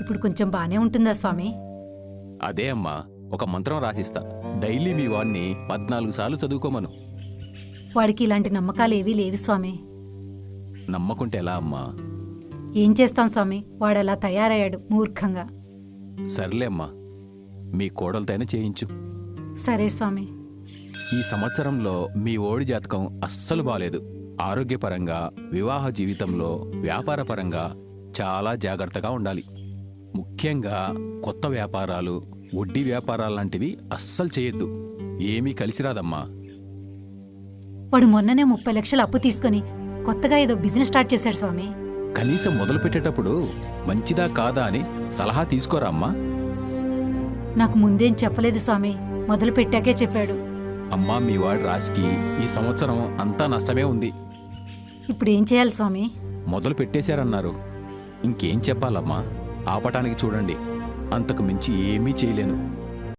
ఇప్పుడు కొంచెం బానే ఉంటుందా స్వామి? అదే అమ్మా, ఒక మంత్రం రాసిస్తా. డైలీ మీ వాడిని 14 సార్లు చదువుకోమను. వాడికి ఇలాంటి నమ్మకాలు ఏవీ లేవు స్వామి. నమ్మకుంటే ఎలా అమ్మా? ఏం చేస్తాం స్వామి, వాడలా తయారయ్యాడు మూర్ఖంగా. సర్లే అమ్మా, మీ కోడలతోనే చేయించు. సరే స్వామి. ఈ సంవత్సరంలో మీ ఓడి జాతకం అస్సలు బాలేదు. ఆరోగ్యపరంగా, వివాహ జీవితంలో, వ్యాపారపరంగా చాలా జాగ్రత్తగా ఉండాలి. ముఖ్యంగా కొత్త వ్యాపారాలు, వడ్డీ వ్యాపారాలు లాంటివి అస్సలు చేయొద్దు. ఏమీ కలిసిరాదమ్మా. వాడు మొన్ననే 30 లక్షలు అప్పు తీసుకొని కొత్తగా ఏదో బిజినెస్ స్టార్ట్ చేశాడు స్వామి. కనీసం మొదలు పెట్టేటప్పుడు మంచిదా కాదా అని సలహా తీసుకోరా అమ్మా. నాకు ముందేం చెప్పలేదు స్వామి, మొదలు పెట్టాకే చెప్పాడు. అమ్మా, మీ వాడి రాశికి ఈ సంవత్సరం అంతా నష్టమే ఉంది. ఇప్పుడు ఏం చేయాలి స్వామి? మొదలు పెట్టేశారన్నారు, ఇంకేం చెప్పాలమ్మా? ఆపటానికి చూడండి, అంతకు మించి ఏమీ చేయలేను.